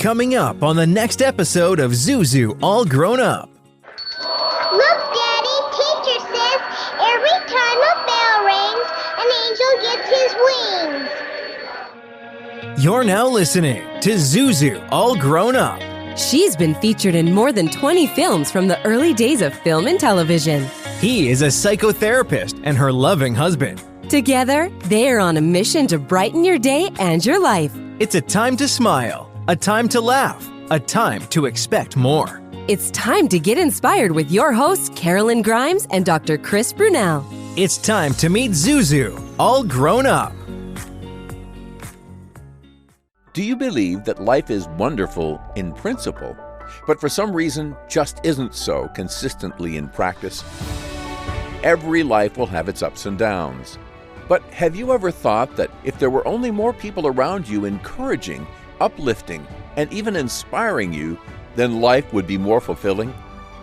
Coming up on the next episode of Zuzu All Grown Up. Look, Daddy, teacher says every time a bell rings, an angel gets his wings. You're now listening to Zuzu All Grown Up. She's been featured in more than 20 films from the early days of film and television. He is a psychotherapist and her loving husband. Together, they are on a mission to brighten your day and your life. It's a time to smile, a time to laugh, a time to expect more. It's time to get inspired with your hosts, Karolyn Grimes and Dr. Chris Brunell. It's time to meet Zuzu, all grown up. Do you believe that life is wonderful in principle, but for some reason just isn't so consistently in practice? Every life will have its ups and downs. But have you ever thought that if there were only more people around you encouraging, uplifting, and even inspiring you, then life would be more fulfilling?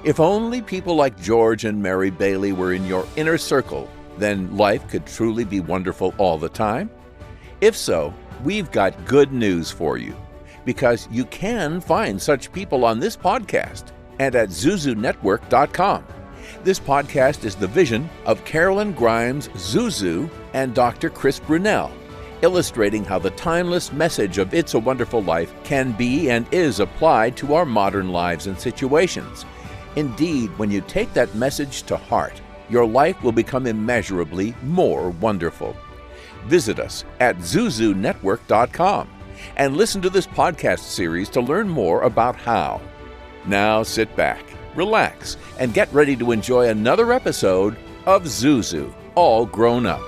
If only people like George and Mary Bailey were in your inner circle, then life could truly be wonderful all the time? If so, we've got good news for you, because you can find such people on this podcast and at zuzunetwork.com. This podcast is the vision of Karolyn Grimes, Zuzu, and Dr. Chris Brunell, illustrating how the timeless message of It's a Wonderful Life can be and is applied to our modern lives and situations. Indeed, when you take that message to heart, your life will become immeasurably more wonderful. Visit us at zuzunetwork.com and listen to this podcast series to learn more about how. Now sit back, relax, and get ready to enjoy another episode of Zuzu, All Grown Up.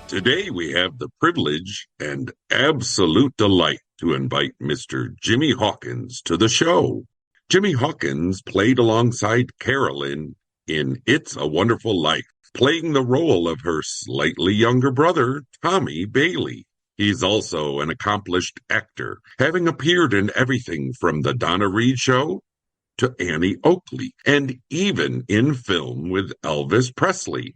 Today we have the privilege and absolute delight to invite Mr. Jimmy Hawkins to the show. Jimmy Hawkins played alongside Karolyn in It's a Wonderful Life, playing the role of her slightly younger brother, Tommy Bailey. He's also an accomplished actor, having appeared in everything from The Donna Reed Show to Annie Oakley, and even in film with Elvis Presley.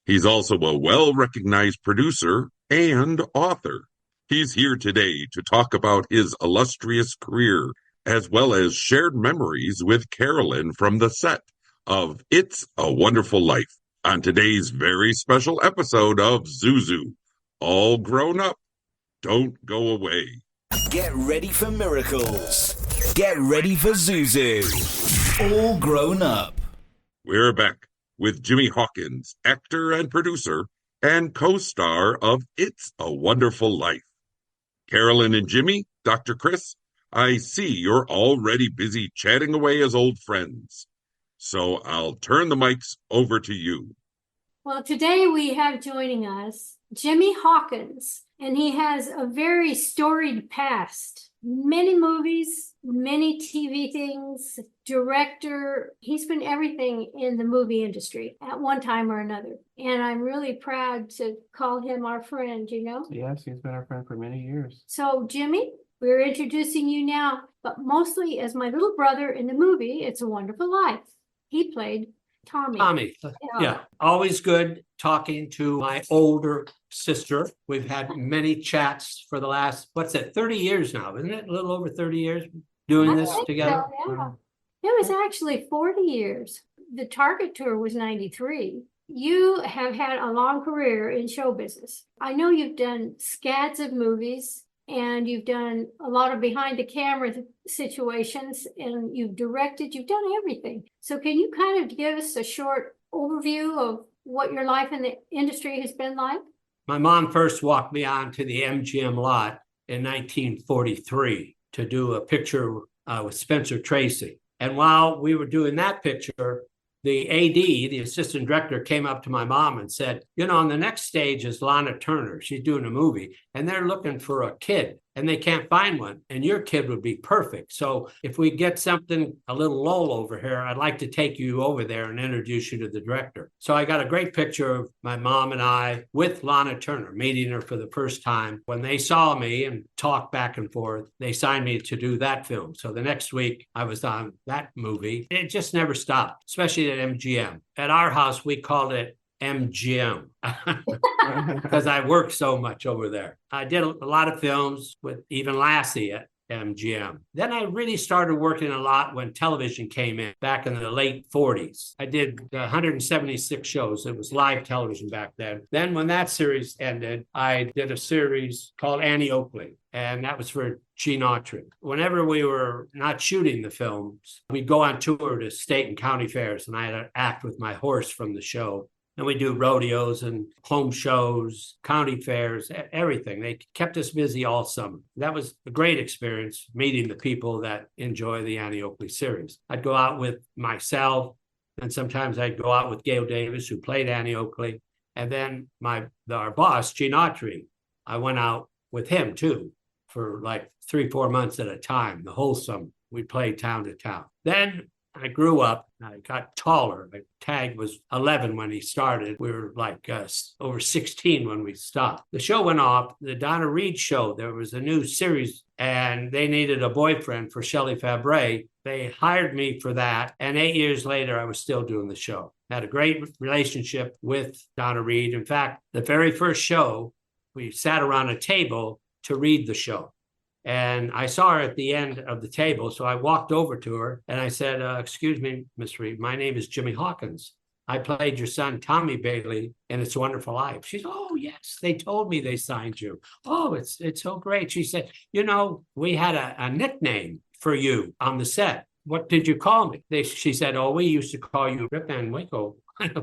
He's also a well-recognized producer and author. He's here today to talk about his illustrious career, as well as shared memories with Karolyn from the set of It's a Wonderful Life, on today's very special episode of Zuzu, All Grown Up. Don't go away. Get ready for miracles. Get ready for Zuzu, All Grown Up. We're back with Jimmy Hawkins, actor and producer, and co-star of It's a Wonderful Life. Karolyn and Jimmy, Dr. Chris, I see you're already busy chatting away as old friends. So I'll turn the mics over to you. Well, today we have joining us Jimmy Hawkins, and he has a very storied past. Many movies, many TV things, director. He's been everything in the movie industry at one time or another. And I'm really proud to call him our friend, you know? Yes, he's been our friend for many years. So, Jimmy, we're introducing you now, but mostly as my little brother in the movie, It's a Wonderful Life. He played Tommy. Yeah. Always good talking to my older sister. We've had many chats for the last, 30 years now, isn't it? A little over 30 years doing this together. So, yeah. It was actually 40 years. The Target tour was 93. You have had a long career in show business. I know you've done scads of movies, and you've done a lot of behind the camera situations, and you've directed, you've done everything. So can you kind of give us a short overview of what your life in the industry has been like? My mom first walked me on to the MGM lot in 1943 to do a picture with Spencer Tracy. And while we were doing that picture, the AD, the assistant director, came up to my mom and said, on the next stage is Lana Turner. She's doing a movie, and they're looking for a kid. and they can't find one, and your kid would be perfect. So if we get something a little lull over here, I'd like to take you over there and introduce you to the director. So I got a great picture of my mom and I with Lana Turner, meeting her for the first time. When they saw me and talked back and forth, they signed me to do that film. So the next week I was on that movie. It just never stopped, especially at MGM. At our house, we called it MGM because I worked so much over there. I did a lot of films with even Lassie at MGM. Then I really started working a lot when television came in back in the late 40s. I did 176 shows. It was live television back then. Then when that series ended, I did a series called Annie Oakley, and that was for Gene Autry. Whenever we were not shooting the films, we'd go on tour to state and county fairs, and I had to act with my horse from the show. And we do rodeos and home shows, county fairs, everything. They kept us busy all summer. That was a great experience, meeting the people that enjoy the Annie Oakley series. I'd go out with myself, and sometimes I'd go out with Gail Davis, who played Annie Oakley. And then our boss, Gene Autry, I went out with him too for like 3-4 months at a time, the whole summer. We played town to town. Then I grew up. I got taller. My tag was 11 when he started. We were like over 16 when we stopped. The show went off. The Donna Reed show, there was a new series, and they needed a boyfriend for Shelley Fabre. They hired me for that. And 8 years later, I was still doing the show. Had a great relationship with Donna Reed. In fact, the very first show, we sat around a table to read the show. And I saw her at the end of the table. So I walked over to her and I said, excuse me, Miss Reed, my name is Jimmy Hawkins. I played your son, Tommy Bailey, in It's a Wonderful Life. She said, oh, yes, they told me they signed you. Oh, it's so great. She said, you know, we had a nickname for you on the set. What did you call me? She said, oh, we used to call you Rip Van Winkle.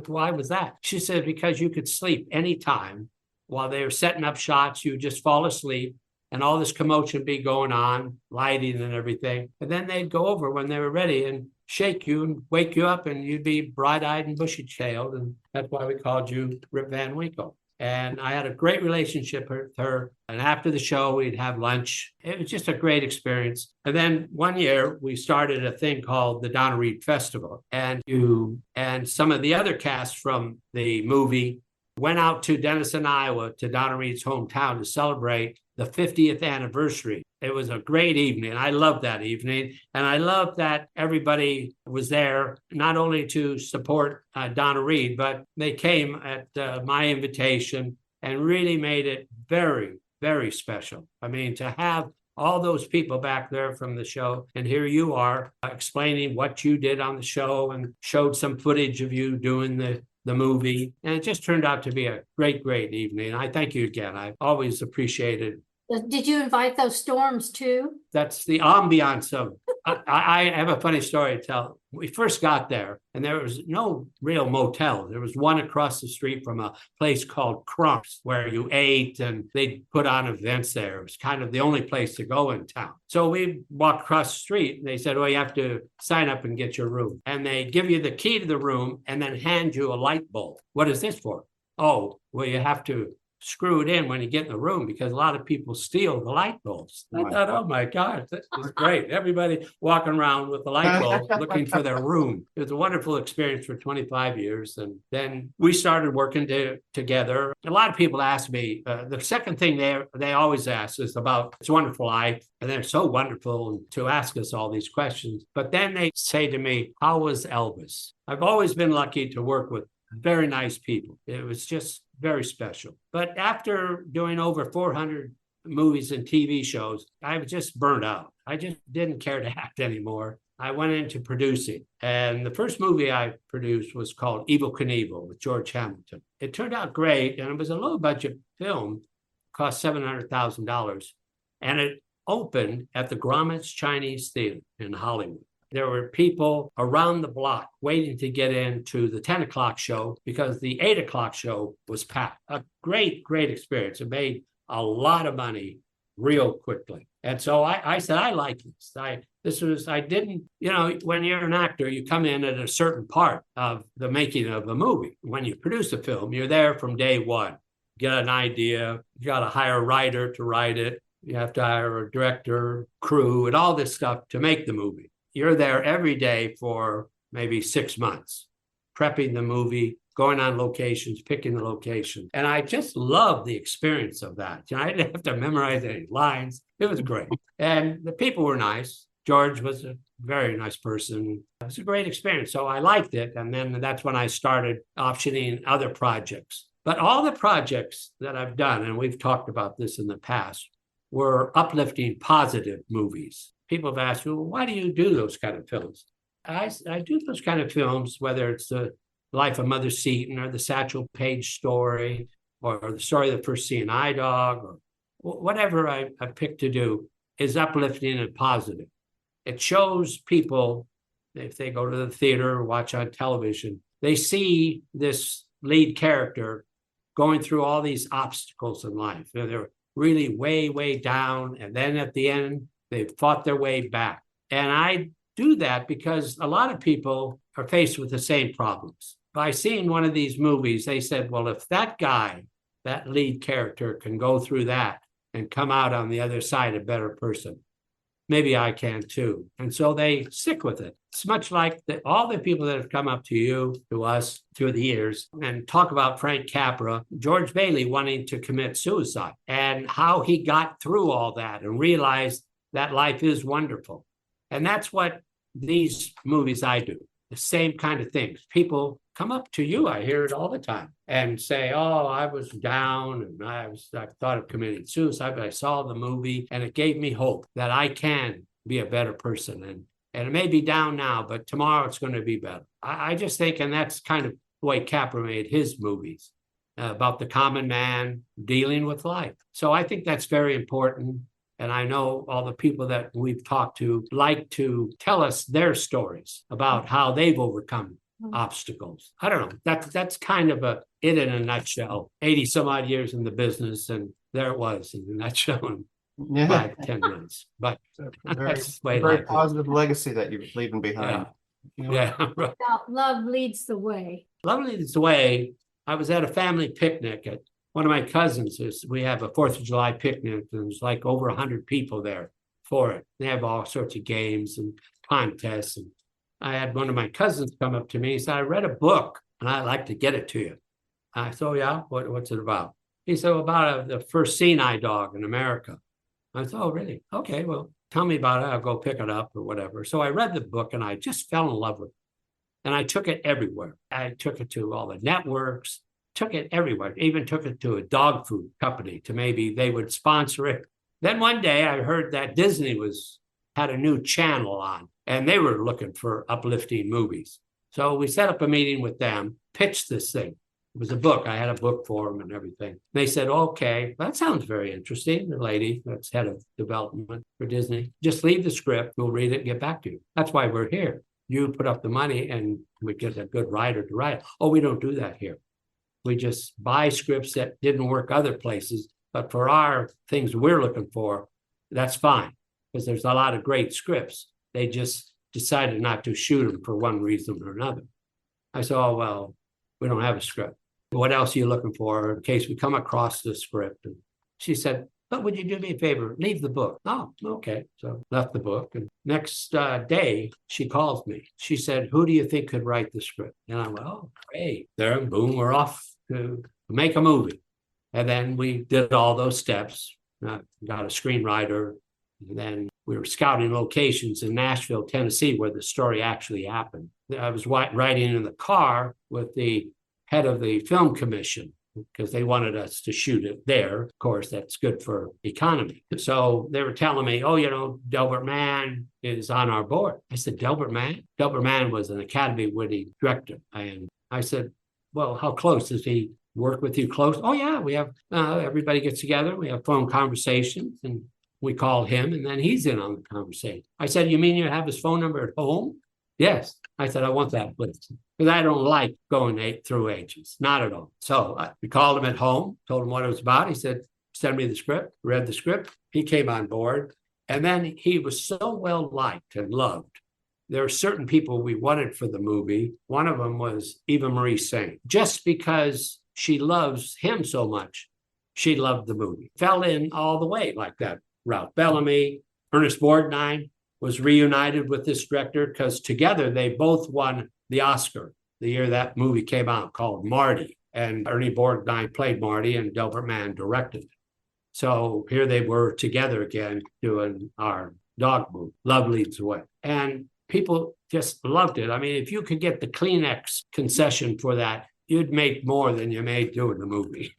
Why was that? She said, because you could sleep anytime while they were setting up shots. You would just fall asleep. And all this commotion be going on, lighting and everything. And then they'd go over when they were ready and shake you and wake you up, and you'd be bright-eyed and bushy-tailed. And that's why we called you Rip Van Winkle. And I had a great relationship with her. And after the show, we'd have lunch. It was just a great experience. And then one year, we started a thing called the Donna Reed Festival. And some of the other cast from the movie went out to Denison, Iowa, to Donna Reed's hometown to celebrate the 50th anniversary. It was a great evening. I loved that evening. And I loved that everybody was there, not only to support Donna Reed, but they came at my invitation and really made it very, very special. I mean, to have all those people back there from the show, and here you are explaining what you did on the show and showed some footage of you doing the movie. And it just turned out to be a great, great evening. I thank you again. I've always appreciated. Did you invite those storms too? That's the ambiance of, I have a funny story to tell. We first got there and there was no real motel. There was one across the street from a place called Crumps where you ate and they put on events there. It was kind of the only place to go in town. So we walked across the street and they said, well, you have to sign up and get your room. And they give you the key to the room and then hand you a light bulb. What is this for? Oh, well, you have to screw it in when you get in the room because a lot of people steal the light bulbs. I thought, oh my gosh, this is great. Everybody walking around with the light bulb looking for their room. It was a wonderful experience for 25 years. And then we started working together. A lot of people ask me, the second thing they always ask is about It's a Wonderful Life. And they're so wonderful to ask us all these questions. But then they say to me, how was Elvis? I've always been lucky to work with very nice people. It was just very special. But after doing over 400 movies and TV shows, I was just burnt out. I just didn't care to act anymore. I went into producing. And the first movie I produced was called Evel Knievel with George Hamilton. It turned out great, and it was a low budget film, cost $700,000. And it opened at the Grauman's Chinese Theater in Hollywood. There were people around the block waiting to get into the 10 o'clock show because the 8 o'clock show was packed. A great, great experience. It made a lot of money real quickly. And so I said, I like this. I didn't, when you're an actor, you come in at a certain part of the making of a movie. When you produce a film, you're there from day one. Get an idea, you got to hire a writer to write it. You have to hire a director, crew, and all this stuff to make the movie. You're there every day for maybe 6 months, prepping the movie, going on locations, picking the location. And I just love the experience of that. I didn't have to memorize any lines. It was great. And the people were nice. George was a very nice person. It was a great experience. So I liked it. And then that's when I started optioning other projects. But all the projects that I've done, and we've talked about this in the past, were uplifting, positive movies. People have asked me, well, why do you do those kind of films? I do those kind of films, whether it's the Life of Mother Seton or the Satchel Paige story or the story of the first CNI dog or whatever I pick to do is uplifting and positive. It shows people, if they go to the theater or watch on television, they see this lead character going through all these obstacles in life. They're really way, way down. And then at the end, they've fought their way back. And I do that because a lot of people are faced with the same problems. By seeing one of these movies, they said, well, if that guy, that lead character can go through that and come out on the other side a better person, maybe I can too. And so they stick with it. It's much like all the people that have come up to you, to us, through the years, and talk about Frank Capra, George Bailey wanting to commit suicide, and how he got through all that and realized that life is wonderful. And that's what these movies I do, the same kind of things. People come up to you, I hear it all the time, and say, oh, I was down and I thought of committing suicide, but I saw the movie and it gave me hope that I can be a better person. And it may be down now, but tomorrow it's going to be better. I just think, and that's kind of the way Capra made his movies, about the common man dealing with life. So I think that's very important. And I know all the people that we've talked to like to tell us their stories about how they've overcome obstacles. I don't know. That's kind of it in a nutshell. 80 some odd years in the business, and there it was in a nutshell in 5-10 minutes. But that's the way very positive legacy that you're leaving behind. Yeah. Right. Love leads the way. Love leads the way. I was at a family picnic at one of my cousins. We have a 4th of July picnic, and there's like over 100 people there for it. They have all sorts of games and contests. And I had one of my cousins come up to me. He said, I read a book and I'd like to get it to you. I said, oh, yeah, what's it about? He said, about the first CNI dog in America. I said, oh, really? Okay, well, tell me about it. I'll go pick it up or whatever. So I read the book and I just fell in love with it. And I took it everywhere. I took it to all the networks, took it everywhere, even took it to a dog food company to maybe they would sponsor it. Then one day I heard that Disney had a new channel on, and they were looking for uplifting movies. So we set up a meeting with them, pitched this thing. It was a book. I had a book for them and everything. They said, okay, that sounds very interesting. The lady that's head of development for Disney, just leave the script. We'll read it and get back to you. That's why we're here. You put up the money and we get a good writer to write. Oh, we don't do that here. We just buy scripts that didn't work other places. But for our things we're looking for, that's fine. Because there's a lot of great scripts. They just decided not to shoot them for one reason or another. I said, oh, well, we don't have a script. What else are you looking for in case we come across the script? And she said, but would you do me a favor? Leave the book. Oh, okay. So left the book. And next day, she calls me. She said, who do you think could write the script? And I went, oh, great. There, boom, we're off to make a movie. And then we did all those steps. Got a screenwriter. And then we were scouting locations in Nashville, Tennessee, where the story actually happened. I was riding in the car with the head of the film commission because they wanted us to shoot it there. Of course, that's good for economy. So they were telling me, oh, Delbert Mann is on our board. I said, Delbert Mann? Delbert Mann was an Academy-winning director. And I said, well, how close? Does he work with you close? Oh, yeah, we have, everybody gets together. We have phone conversations and we call him and then he's in on the conversation. I said, you mean you have his phone number at home? Yes. I said, I want that, please. Because I don't like going through agents, not at all. So we called him at home, told him what it was about. He said, send me the script, read the script. He came on board. And then he was so well liked and loved. There are certain people we wanted for the movie. One of them was Eva Marie Saint. Just because she loves him so much, she loved the movie. Fell in all the way like that. Ralph Bellamy. Ernest Borgnine was reunited with this director because together they both won the Oscar the year that movie came out, called Marty. And Ernie Borgnine played Marty and Delbert Mann directed it. So here they were together again doing our dog movie, Love Leads the Way. And people just loved it. I mean, if you could get the Kleenex concession for that, you'd make more than you made doing the movie.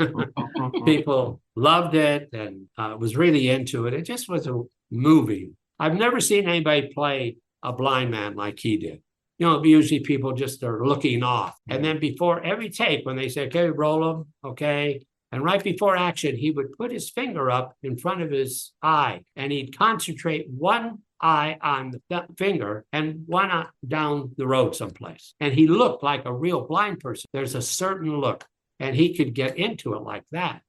People loved it and was really into it. It just was a movie. I've never seen anybody play a blind man like he did. You know, usually people just are looking off. And then before every take, when they say, okay, roll them, okay. And right before action, he would put his finger up in front of his eye and he'd concentrate one eye on the finger and one down the road someplace. And he looked like a real blind person. There's a certain look and he could get into it like that.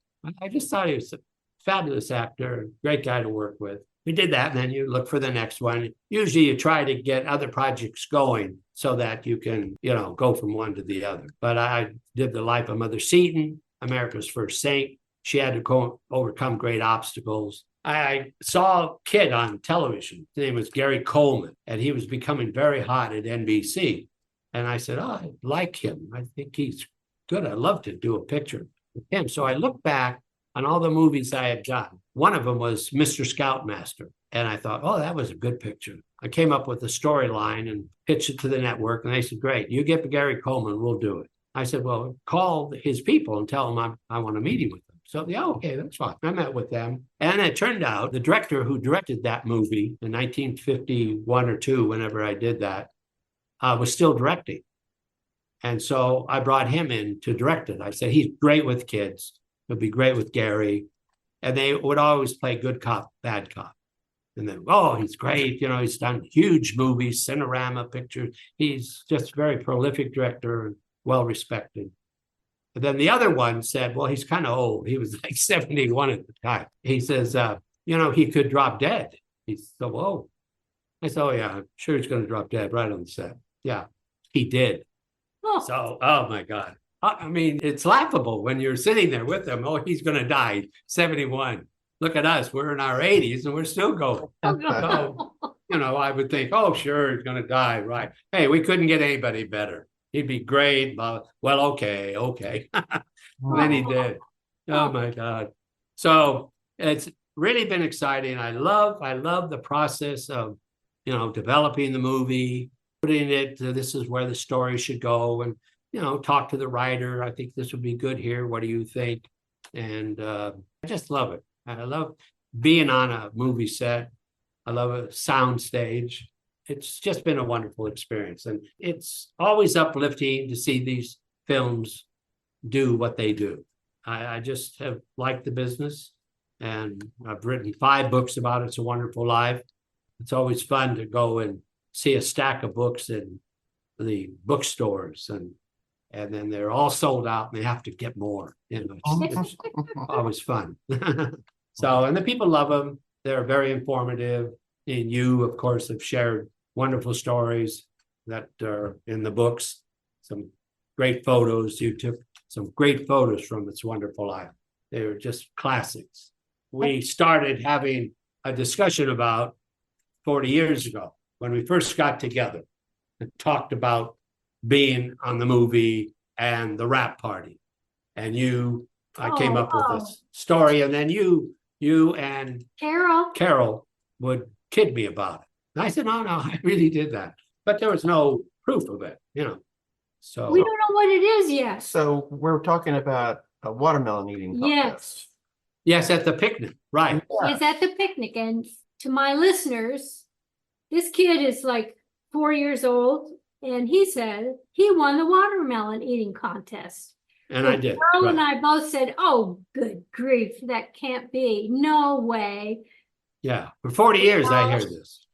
I just thought he was a fabulous actor, great guy to work with. We did that, and then you look for the next one. Usually you try to get other projects going so that you can, you know, go from one to the other. But I did The Life of Mother Seton, America's First Saint. She had to overcome great obstacles. I saw a kid on television. His name was Gary Coleman, and he was becoming very hot at NBC. And I said, oh, I like him. I think he's good. I'd love to do a picture with him. So I looked back on all the movies I had done. One of them was Mr. Scoutmaster. And I thought, oh, that was a good picture. I came up with a storyline and pitched it to the network. And they said, great, you get Gary Coleman, we'll do it. I said, well, call his people and tell them I want a meeting with them. So, yeah, okay, that's fine. I met with them. And it turned out the director who directed that movie in 1951 or 2, whenever I did that, was still directing. And so I brought him in to direct it. I said, he's great with kids. He'll be great with Gary. And they would always play good cop, bad cop. And then, oh, he's great. You know, he's done huge movies, Cinerama pictures. He's just a very prolific director and well-respected. But then the other one said, well, he's kind of old. He was like 71 at the time. He says, you know, he could drop dead. He said, whoa. I said, oh, yeah, I'm sure he's going to drop dead right on the set. Yeah, he did. Oh. So, oh, my God. I mean, it's laughable when you're sitting there with him. Oh, he's going to die, 71. Look at us. We're in our 80s and we're still going. So, you know, I would think, oh, sure, he's going to die. Right. Hey, we couldn't get anybody better. He'd be great. Well, okay. Then he did. Oh, my God. So it's really been exciting. I love the process of, you know, developing the movie, putting it, this is where the story should go. And, you know, talk to the writer. I think this would be good here. What do you think? And I just love it. I love being on a movie set. I love a sound stage. It's just been a wonderful experience. And it's always uplifting to see these films do what they do. I just have liked the business. And I've written 5 books about It's a Wonderful Life. It's always fun to go and see a stack of books in the bookstores and then they're all sold out and they have to get more. You know, it's always fun. So, and the people love them. They're very informative. And you, of course, have shared wonderful stories that are in the books. Some great photos. You took some great photos from It's Wonderful Life. They were just classics. We started having a discussion about 40 years ago when we first got together and talked about being on the movie and the rap party. And I came up with this story, and then you and Carol would kid me about it. And I said, no, I really did that. But there was no proof of it, you know. So we don't know what it is yet. So we're talking about a watermelon eating contest. Yes, at the picnic, right. Yeah. It's at the picnic. And to my listeners, this kid is like 4 years old. And he said he won the watermelon eating contest. And I did. Carol and I both said, oh, good grief, that can't be. No way. Yeah, for 40 years I hear this.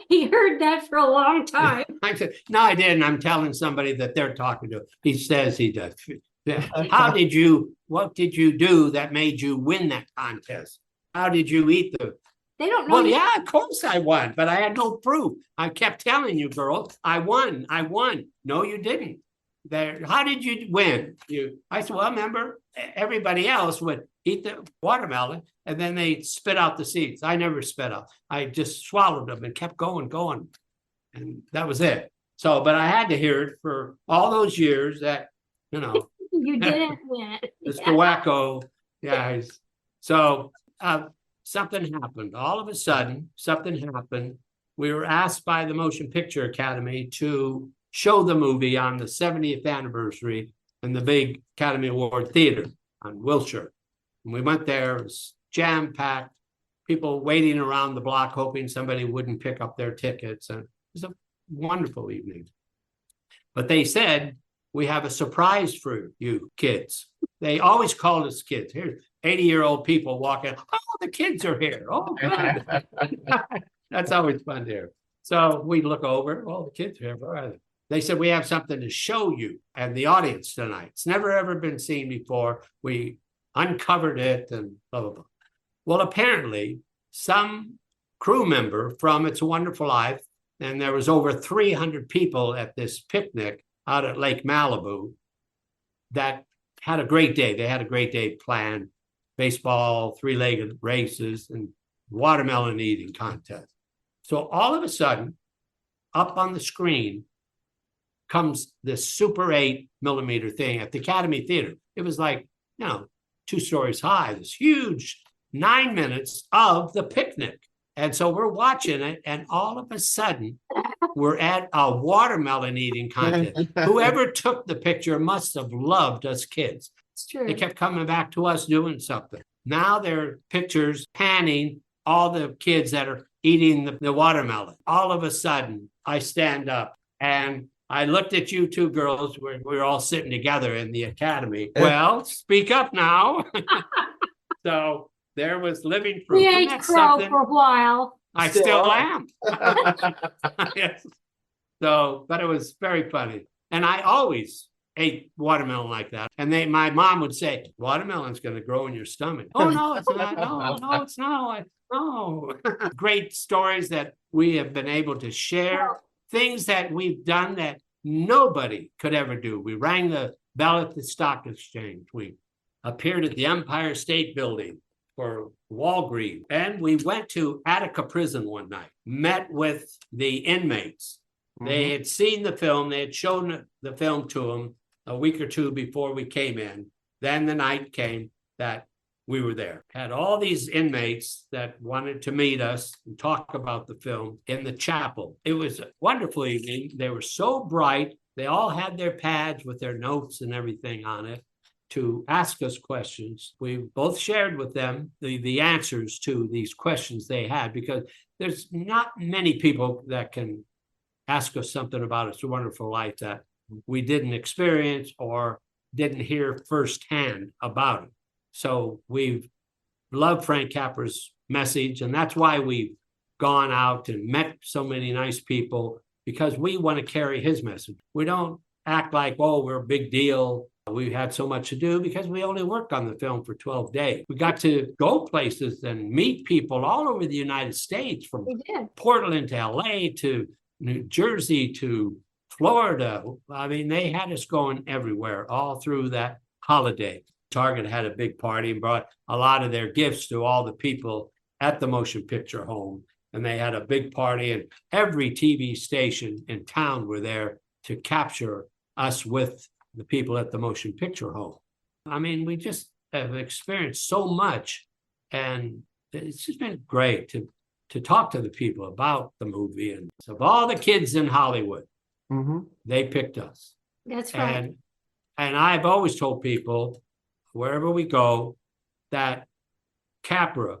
He heard that for a long time. I said, no, I didn't. I'm telling somebody that they're talking to. He says he does. What did you do that made you win that contest? How did you eat They don't know. Well, yeah, of course I won, but I had no proof. I kept telling you, girl, I won. No, you didn't. there, how did you win? I said, well, remember, everybody else would eat the watermelon and then they spit out the seeds. I never spit out. I just swallowed them and kept going. And that was it. So, but I had to hear it for all those years that, you didn't win. Mr. Wacko. Yeah. So something happened. All of a sudden, something happened. We were asked by the Motion Picture Academy to show the movie on the 70th anniversary in the big Academy Award Theater on Wilshire. And we went there, it was jam-packed, people waiting around the block hoping somebody wouldn't pick up their tickets. And it was a wonderful evening. But they said, we have a surprise for you kids. They always called us kids. Here's 80-year-old people walking. Oh, the kids are here. Oh, good. That's always fun there. So we look over. Oh, the kids are here. Where are they? They said, we have something to show you and the audience tonight. It's never, ever been seen before. We uncovered it and blah, blah, blah. Well, apparently, some crew member from It's a Wonderful Life, and there was over 300 people at this picnic out at Lake Malibu that had a great day. They had a great day planned. Baseball, three-legged races, and watermelon eating contest. So all of a sudden, up on the screen comes this Super 8 millimeter thing at the Academy Theater. It was like, 2 stories high, this huge 9 minutes of the picnic. And so we're watching it, and all of a sudden, we're at a watermelon eating contest. Whoever took the picture must have loved us kids. It's true. They kept coming back to us doing something. Now there are pictures panning all the kids that are eating the watermelon. All of a sudden, I stand up and I looked at you two girls. We were all sitting together in the academy. Well, speak up now. So there was living proof. We ate crow for a while. I still am. Yes. So, but it was very funny. And I always ate watermelon like that. And my mom would say, watermelon's going to grow in your stomach. Oh, no, it's not. No, it's not. No. Great stories that we have been able to share. Things that we've done that nobody could ever do. We rang the bell at the stock exchange. We appeared at the Empire State Building for Walgreens. And we went to Attica Prison one night, met with the inmates. Mm-hmm. They had seen the film. They had shown the film to them a week or two before we came in. Then the night came that we were there. Had all these inmates that wanted to meet us and talk about the film in the chapel. It was a wonderful evening. They were so bright. They all had their pads with their notes and everything on it to ask us questions. We both shared with them the answers to these questions they had, because there's not many people that can ask us something about It's a Wonderful Life that we didn't experience or didn't hear firsthand about it. So we've loved Frank Capra's message, and that's why we've gone out and met so many nice people, because we want to carry his message. We don't act like, oh, we're a big deal. We had so much to do, because we only worked on the film for 12 days. We got to go places and meet people all over the United States, from Portland to LA to New Jersey to Florida. I mean, they had us going everywhere all through that holiday. Target had a big party and brought a lot of their gifts to all the people at the motion picture home. And they had a big party, and every TV station in town were there to capture us with the people at the motion picture home. I mean, we just have experienced so much, and it's just been great to talk to the people about the movie. And of all the kids in Hollywood, they picked us. That's right. And I've always told people, wherever we go, that Capra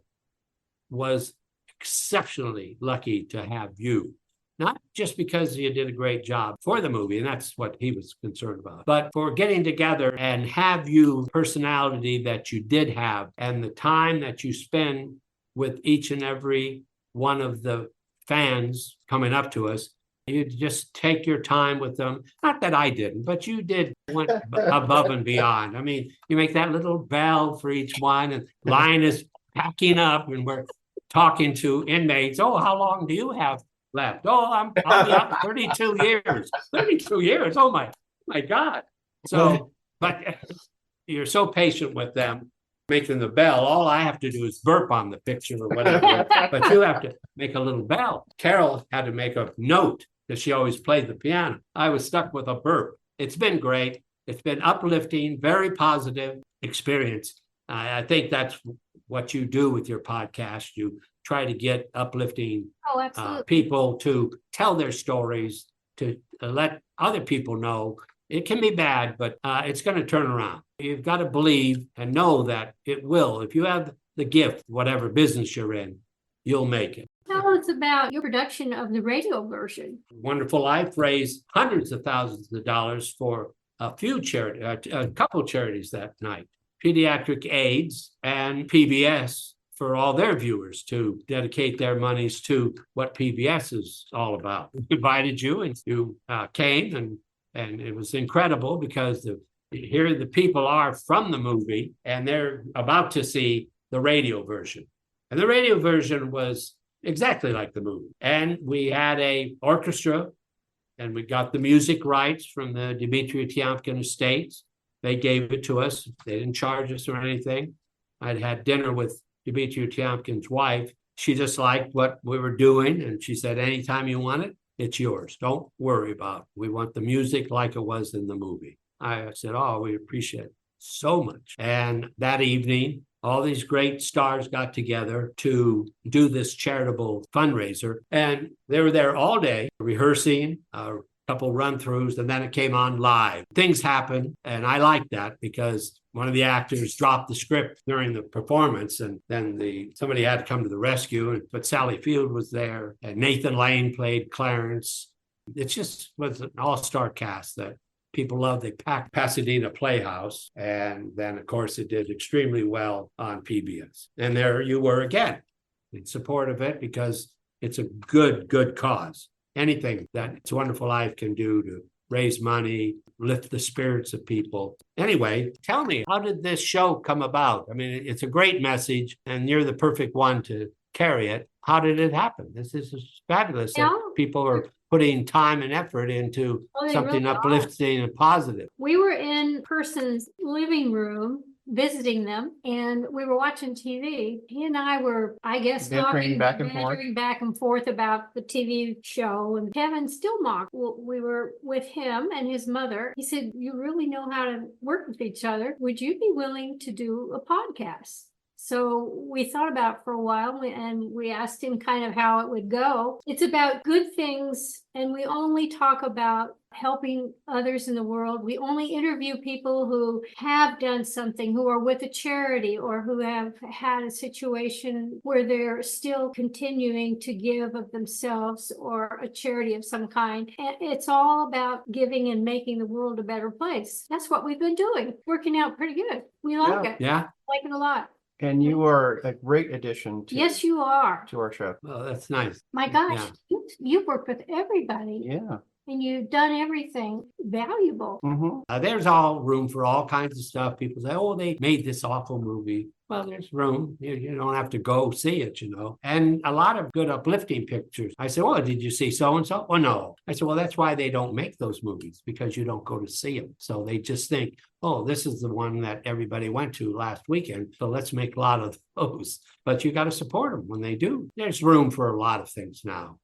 was exceptionally lucky to have you. Not just because you did a great job for the movie, and that's what he was concerned about, but for getting together and have you personality that you did have, and the time that you spend with each and every one of the fans coming up to us. You just take your time with them. Not that I didn't, but you did went above and beyond. I mean, you make that little bell for each one, and line is packing up, and we're talking to inmates. Oh, how long do you have left? Oh, I'll be out 32 years. 32 years. Oh my my God. So, but you're so patient with them making the bell. All I have to do is burp on the picture or whatever, but you have to make a little bell. Carol had to make a note because she always played the piano. I was stuck with a burp. It's been great. It's been uplifting, very positive experience. I think that's what you do with your podcast. You try to get uplifting people to tell their stories, to let other people know it can be bad, but it's going to turn around. You've got to believe and know that it will. If you have the gift, whatever business you're in, you'll make it. Tell us about your production of the radio version. Wonderful Life raised hundreds of thousands of dollars for a couple charities that night. Pediatric AIDS and PBS for all their viewers to dedicate their monies to what PBS is all about. We invited you and you came and it was incredible because here the people are from the movie and they're about to see the radio version. And the radio version was exactly like the movie. And we had a orchestra and we got the music rights from the Dimitri Tiomkin estates. They gave it to us. They didn't charge us or anything. I'd had dinner with Dimitri Tiomkin's wife. She just liked what we were doing. And she said, anytime you want it, it's yours. Don't worry about it. We want the music like it was in the movie. I said, oh, we appreciate it so much. And that evening, all these great stars got together to do this charitable fundraiser. And they were there all day rehearsing, couple run-throughs, and then it came on live. Things happen, and I like that because one of the actors dropped the script during the performance, and then somebody had to come to the rescue, but Sally Field was there, and Nathan Lane played Clarence. It just was an all-star cast that people loved. They packed Pasadena Playhouse, and then, of course, it did extremely well on PBS. And there you were again in support of it because it's a good cause. Anything that It's a Wonderful Life can do to raise money, lift the spirits of people. Anyway, tell me, how did this show come about? I mean, it's a great message, and you're the perfect one to carry it. How did it happen? This is fabulous that people are putting time and effort into something really uplifting and positive. We were in person's living room visiting them, and we were watching TV. He and I were, I guess, talking back and forth about the TV show. And Kevin Stillmock, we were with him and his mother. He said, you really know how to work with each other. Would you be willing to do a podcast? So we thought about it for a while, and we asked him kind of how it would go. It's about good things, and we only talk about helping others in the world. We only interview people who have done something, who are with a charity, or who have had a situation where they're still continuing to give of themselves or a charity of some kind. And it's all about giving and making the world a better place. That's what we've been doing. Working out pretty good. We like it. Yeah. Like it a lot. And you are a great addition to Yes, you are. to our show. Well, that's nice. My gosh, you've worked with everybody. Yeah. And you've done everything valuable. Mm-hmm. There's all room for all kinds of stuff. People say, oh, they made this awful movie. Well, there's room. You don't have to go see it, And a lot of good uplifting pictures. I said, well, did you see so-and-so? Oh, no. I said, well, that's why they don't make those movies, because you don't go to see them. So they just think, oh, this is the one that everybody went to last weekend, so let's make a lot of those. But you got to support them when they do. There's room for a lot of things now.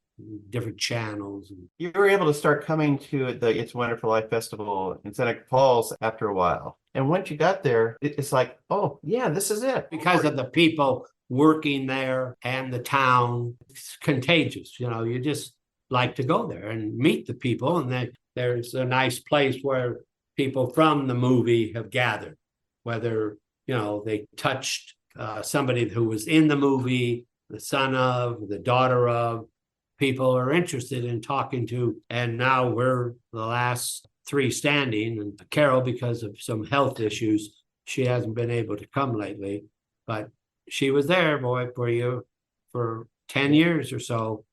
Different channels. You were able to start coming to the It's a Wonderful Life Festival in Seneca Falls after a while. And once you got there, it's like, oh, yeah, this is it. Because of the people working there and the town, it's contagious. You just like to go there and meet the people. And then there's a nice place where people from the movie have gathered, whether, they touched somebody who was in the movie, the son of, the daughter of. People are interested in talking to, and now we're the last three standing. And Carol, because of some health issues, she hasn't been able to come lately, but she was there, boy, for you for 10 years or so,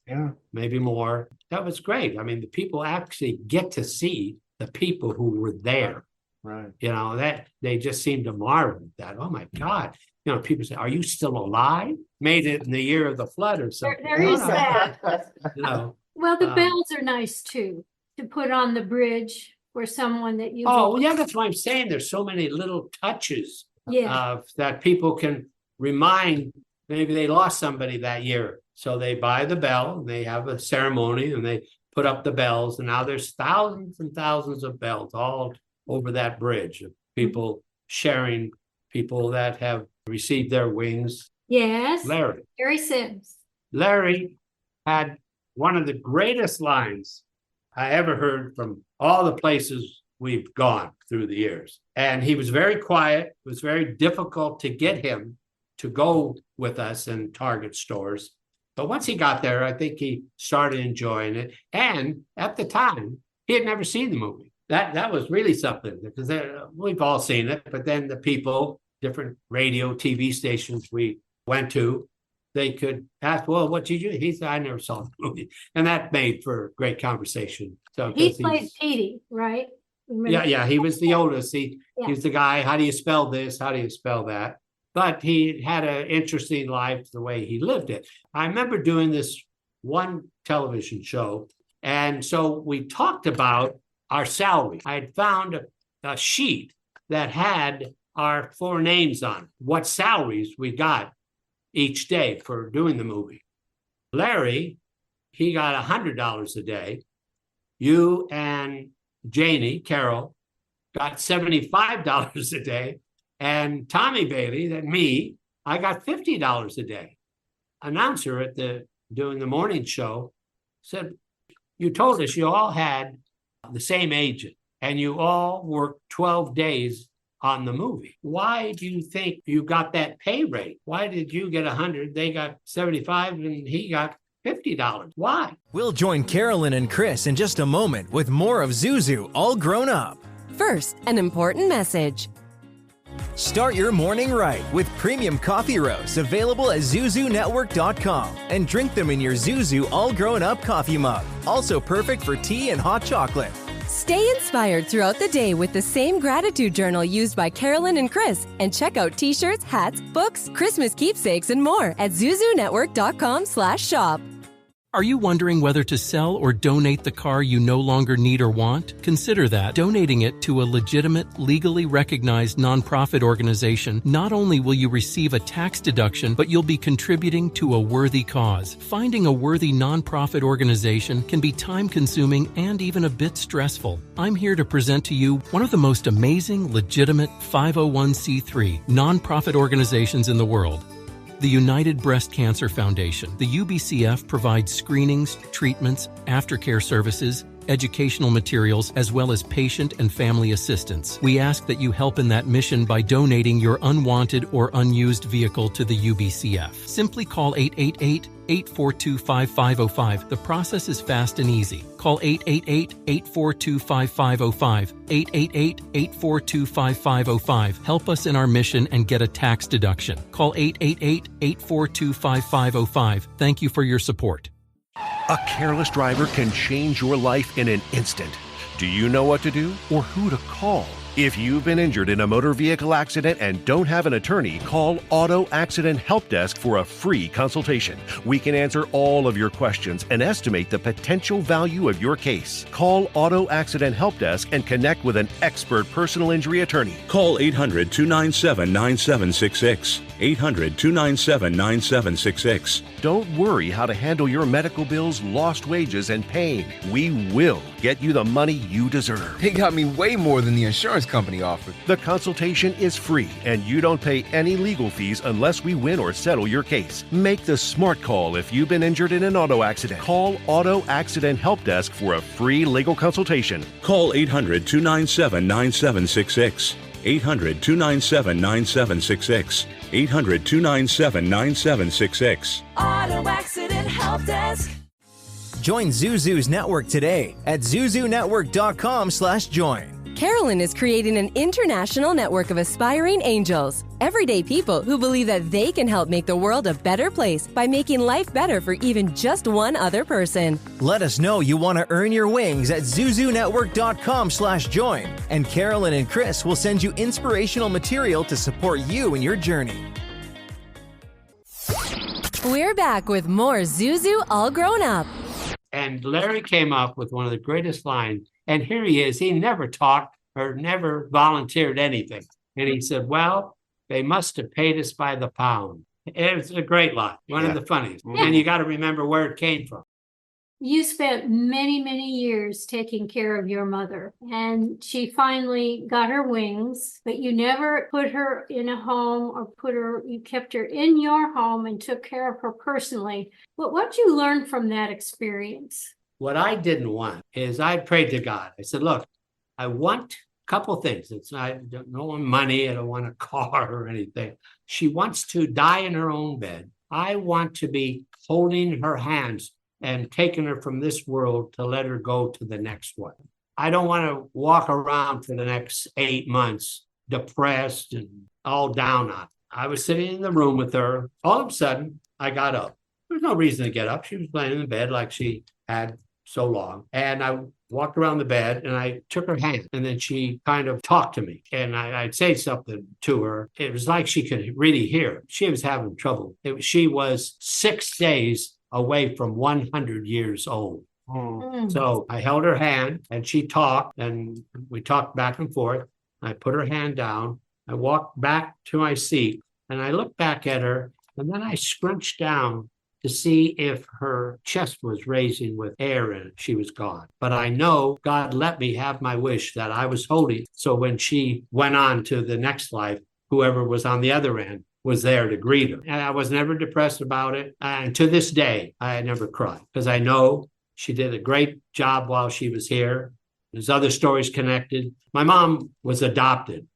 maybe more. That was great. I mean, the people actually get to see the people who were there. Right. That they just seem to marvel at that. Oh my God. People say, are you still alive? Made it in the year of the flood or something. There is that. Well, the bells are nice too, to put on the bridge for someone that you Oh, yeah, that's why I'm saying there's so many little touches that people can remind. Maybe they lost somebody that year. So they buy the bell, and they have a ceremony, and they put up the bells. And now there's thousands and thousands of bells all over that bridge of people sharing, people that have received their wings. Yes. Larry Sims. Larry had one of the greatest lines I ever heard from all the places we've gone through the years. And he was very quiet. It was very difficult to get him to go with us in Target stores. But once he got there, I think he started enjoying it. And at the time, he had never seen the movie. That was really something, because we've all seen it. But then the people, different radio, TV stations we went to, they could ask, well, what did you do? He said, I never saw the movie. And that made for great conversation. So he played Petey, right? Remember? Yeah, he was the oldest. He was the guy, how do you spell this? How do you spell that? But he had an interesting life the way he lived it. I remember doing this one television show. And so we talked about our salary. I had found a sheet that had our 4 names on it, what salaries we got each day for doing the movie. Larry, he got $100 a day. You and Janie, Carol, got $75 a day. And Tommy Bailey, that me, I got $50 a day. Announcer at doing the morning show said, you told us you all had the same agent and you all worked 12 days on the movie. Why do you think you got that pay rate? Why did you get 100? They got 75 and he got $50. Why? We'll join Karolyn and Chris in just a moment with more of Zuzu All Grown Up. First, an important message. Start your morning right with premium coffee roasts available at ZuzuNetwork.com and drink them in your Zuzu All Grown Up coffee mug. Also perfect for tea and hot chocolate. Stay inspired throughout the day with the same gratitude journal used by Karolyn and Chris, and check out t-shirts, hats, books, Christmas keepsakes, and more at ZuzuNetwork.com/shop. Are you wondering whether to sell or donate the car you no longer need or want? Consider that. Donating it to a legitimate, legally recognized nonprofit organization, not only will you receive a tax deduction, but you'll be contributing to a worthy cause. Finding a worthy nonprofit organization can be time-consuming and even a bit stressful. I'm here to present to you one of the most amazing, legitimate 501c3 nonprofit organizations in the world. The United Breast Cancer Foundation. The UBCF provides screenings, treatments, aftercare services, educational materials, as well as patient and family assistance. We ask that you help in that mission by donating your unwanted or unused vehicle to the UBCF. Simply call 888-842-5505. The process is fast and easy. Call 888-842-5505. 888-842-5505. Help us in our mission and get a tax deduction. Call 888-842-5505. Thank you for your support. A careless driver can change your life in an instant. Do you know what to do or who to call? If you've been injured in a motor vehicle accident and don't have an attorney, call Auto Accident Help Desk for a free consultation. We can answer all of your questions and estimate the potential value of your case. Call Auto Accident Help Desk and connect with an expert personal injury attorney. Call 800-297-9766. 800-297-9766. Don't worry how to handle your medical bills, lost wages, and pain. We will get you the money you deserve. They got me way more than the insurance company offered. The consultation is free, and you don't pay any legal fees unless we win or settle your case. Make the smart call if you've been injured in an auto accident. Call Auto Accident Help Desk for a free legal consultation. Call 800-297-9766. 800-297-9766. 800-297-9766. Auto Accident Help Desk. Join Zuzu's network today at ZuzuNetwork.com/join. Karolyn is creating an international network of aspiring angels, everyday people who believe that they can help make the world a better place by making life better for even just one other person. Let us know you want to earn your wings at ZuzuNetwork.com/join, and Karolyn and Chris will send you inspirational material to support you in your journey. We're back with more Zuzu All Grown Up. And Larry came up with one of the greatest lines. And here he is. He never talked or never volunteered anything. And he said, well, they must have paid us by the pound. It was a great line, one of the funniest. And you got to remember where it came from. You spent many, many years taking care of your mother, and she finally got her wings, but you never put her in a home or you kept her in your home and took care of her personally. What did you learn from that experience? What I didn't want is I prayed to God. I said, look, I want a couple things. I don't want money. I don't want a car or anything. She wants to die in her own bed. I want to be holding her hands and taking her from this world to let her go to the next one. I don't want to walk around for the next 8 months depressed and all down on it. I was sitting in the room with her. All of a sudden, I got up. There's no reason to get up. She was laying in the bed like she had so long. And I walked around the bed and I took her hand, and then she kind of talked to me, and I'd say something to her. It was like she could really hear. She was having trouble. She was 6 days away from 100 years old. So I held her hand and she talked, and we talked back and forth. I put her hand down. I walked back to my seat and I looked back at her, and then I scrunched down to see if her chest was raising with air in it. She was gone. But I know God let me have my wish that I was holy. So when she went on to the next life, whoever was on the other end was there to greet her. And I was never depressed about it. And to this day, I never cried, because I know she did a great job while she was here. There's other stories connected. My mom was adopted.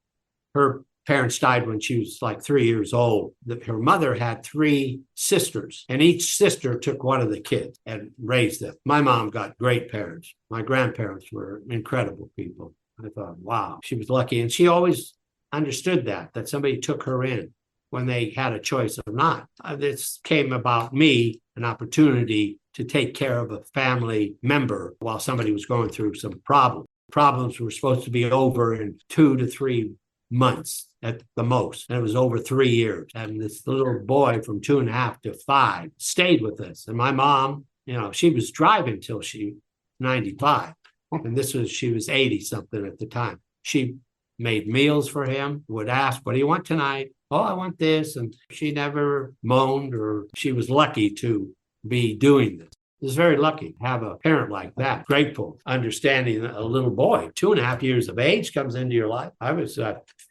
Her parents died when she was like 3 years old. Her mother had 3 sisters, and each sister took one of the kids and raised them. My mom got great parents. My grandparents were incredible people. I thought, wow, she was lucky. And she always understood that somebody took her in when they had a choice or not. This came about me, an opportunity to take care of a family member while somebody was going through some problems. Problems were supposed to be over in 2 to 3 months at the most. And it was over 3 years. And this little boy from 2.5 to 5 stayed with us. And my mom, she was driving till she was 95. And she was 80 something at the time. She made meals for him, would ask, what do you want tonight? Oh, I want this. And she never moaned, or she was lucky to be doing this. She was very lucky to have a parent like that. Grateful, understanding a little boy, 2.5 years of age comes into your life. I was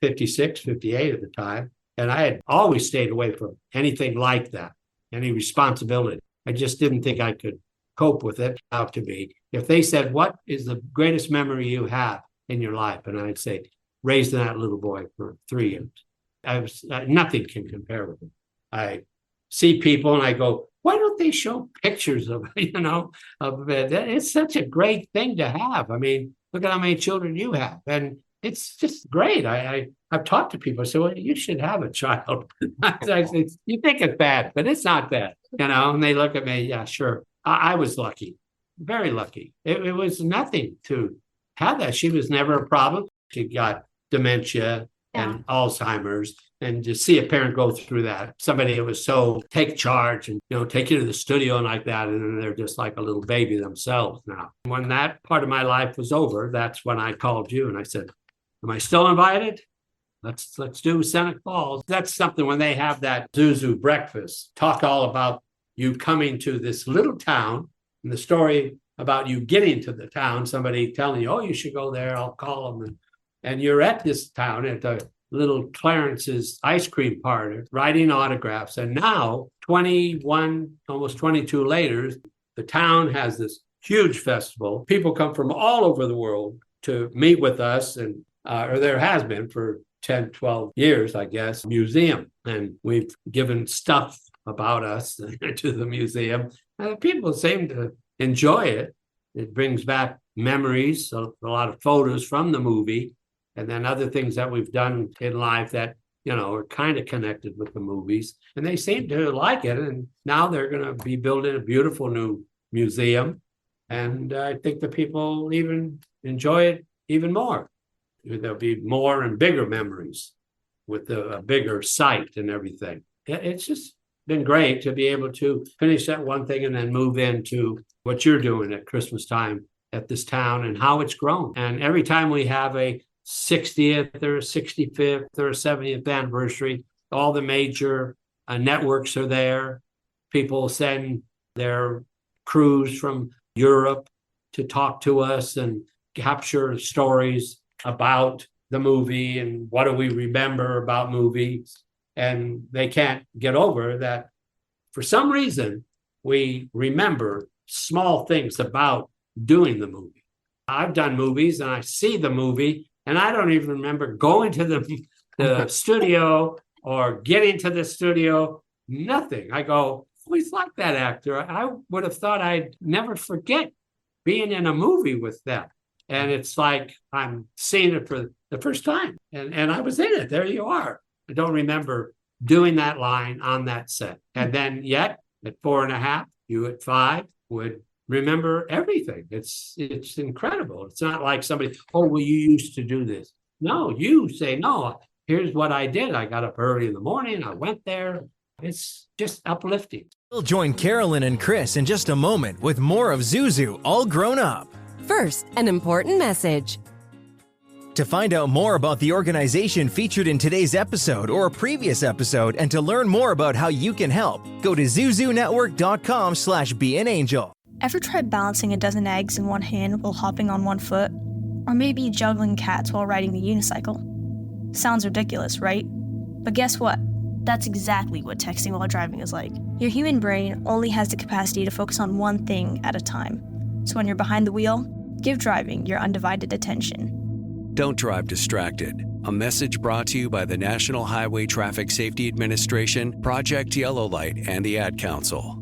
56, 58 at the time. And I had always stayed away from anything like that, any responsibility. I just didn't think I could cope with it. How to be. If they said, what is the greatest memory you have in your life? And I'd say, raising that little boy for 3 years. Nothing can compare with it. I see people and I go, why don't they show pictures of it? It's such a great thing to have. I mean, look at how many children you have. And it's just great. I've talked to people. I say, well, you should have a child. I say, you think it's bad, but it's not bad. And they look at me, yeah, sure. I was lucky, very lucky. It was nothing to have that. She was never a problem. She got dementia and Alzheimer's, and to see a parent go through that, somebody that was so take charge and take you to the studio and like that, and then they're just like a little baby themselves now. When that part of my life was over, that's when I called you and I said, am I still invited? Let's do Santa Claus. That's something when they have that Zuzu breakfast, talk all about you coming to this little town, and the story about you getting to the town, somebody telling you, oh, you should go there, I'll call them. And you're at this town at the little Clarence's ice cream parlor, writing autographs. And now, 21, almost 22 later, the town has this huge festival. People come from all over the world to meet with us, and or there has been for 10, 12 years, I guess, museum. And we've given stuff about us to the museum. And people seem to enjoy it. It brings back memories, a lot of photos from the movie. And then other things that we've done in life that, are kind of connected with the movies. And they seem to like it. And now they're going to be building a beautiful new museum. And I think the people even enjoy it even more. There'll be more and bigger memories with a bigger site and everything. It's just been great to be able to finish that one thing and then move into what you're doing at Christmas time at this town and how it's grown. And every time we have a 60th or 65th or 70th anniversary, all the major networks are there. People send their crews from Europe to talk to us and capture stories about the movie and what do we remember about movies. And they can't get over that. For some reason, we remember small things about doing the movie. I've done movies and I see the movie and I don't even remember going to the studio or getting to the studio, nothing. I go, always like that actor. I would have thought I'd never forget being in a movie with them. And it's like I'm seeing it for the first time. And I was in it. There you are. I don't remember doing that line on that set. And then yet at 4.5, you at 5 would remember everything. It's incredible. It's not like somebody, oh, well, you used to do this. No, you say, no, here's what I did. I got up early in the morning. I went there. It's just uplifting. We'll join Karolyn and Chris in just a moment with more of Zuzu All Grown Up. First, an important message. To find out more about the organization featured in today's episode or a previous episode and to learn more about how you can help, go to zuzunetwork.com/beanangel. Ever tried balancing a dozen eggs in one hand while hopping on one foot? Or maybe juggling cats while riding the unicycle? Sounds ridiculous, right? But guess what? That's exactly what texting while driving is like. Your human brain only has the capacity to focus on one thing at a time. So when you're behind the wheel, give driving your undivided attention. Don't drive distracted. A message brought to you by the National Highway Traffic Safety Administration, Project Yellow Light, and the Ad Council.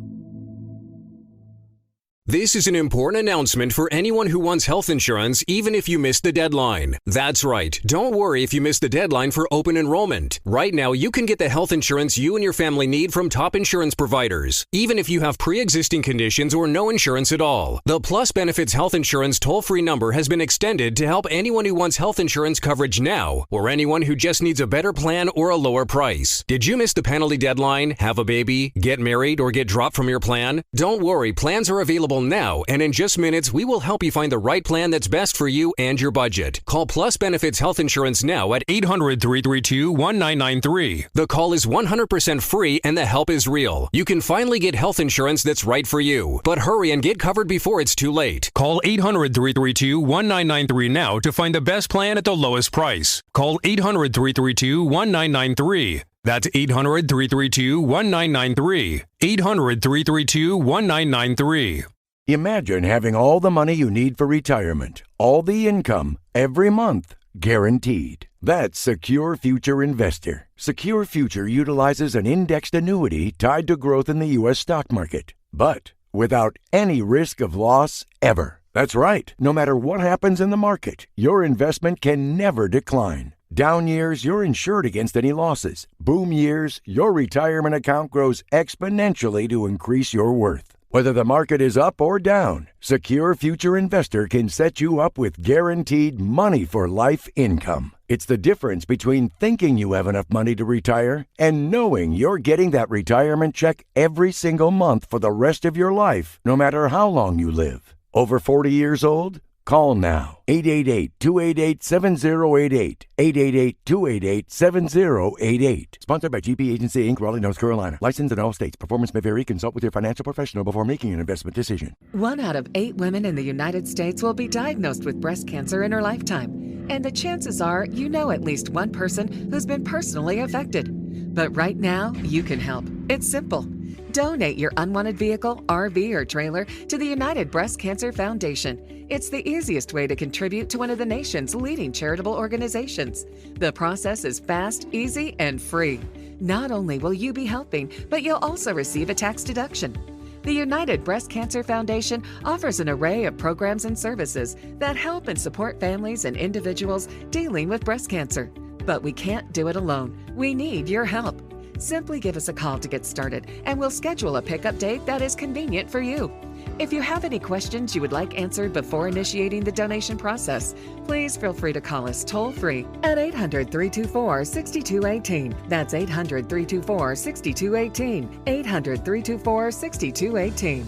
This is an important announcement for anyone who wants health insurance, even if you missed the deadline. That's right. Don't worry if you missed the deadline for open enrollment. Right now, you can get the health insurance you and your family need from top insurance providers, even if you have pre-existing conditions or no insurance at all. The Plus Benefits Health Insurance toll-free number has been extended to help anyone who wants health insurance coverage now, or anyone who just needs a better plan or a lower price. Did you miss the penalty deadline, have a baby, get married, or get dropped from your plan? Don't worry, plans are available now, and in just minutes, we will help you find the right plan that's best for you and your budget. Call Plus Benefits Health Insurance now at 800-332-1993. The call is 100% free and the help is real. You can finally get health insurance that's right for you. But hurry and get covered before it's too late. Call 800-332-1993 now to find the best plan at the lowest price. Call 800-332-1993. That's 800-332-1993. 800-332-1993. Imagine having all the money you need for retirement, all the income, every month, guaranteed. That's Secure Future Investor. Secure Future utilizes an indexed annuity tied to growth in the U.S. stock market, but without any risk of loss ever. That's right. No matter what happens in the market, your investment can never decline. Down years, you're insured against any losses. Boom years, your retirement account grows exponentially to increase your worth. Whether the market is up or down, Secure Future Investor can set you up with guaranteed money for life income. It's the difference between thinking you have enough money to retire and knowing you're getting that retirement check every single month for the rest of your life, no matter how long you live. Over 40 years old? Call now. 888-288-7088. 888-288-7088. Sponsored by GP Agency, Inc., Raleigh, North Carolina. Licensed in all states. Performance may vary. Consult with your financial professional before making an investment decision. 1 out of 8 women in the United States will be diagnosed with breast cancer in her lifetime. And the chances are you know at least one person who's been personally affected. But right now, you can help. It's simple. Donate your unwanted vehicle, RV, or trailer to the United Breast Cancer Foundation. It's the easiest way to contribute to one of the nation's leading charitable organizations. The process is fast, easy, and free. Not only will you be helping, but you'll also receive a tax deduction. The United Breast Cancer Foundation offers an array of programs and services that help and support families and individuals dealing with breast cancer. But we can't do it alone. We need your help. Simply give us a call to get started, and we'll schedule a pickup date that is convenient for you. If you have any questions you would like answered before initiating the donation process, please feel free to call us toll-free at 800-324-6218. That's 800-324-6218. 800-324-6218.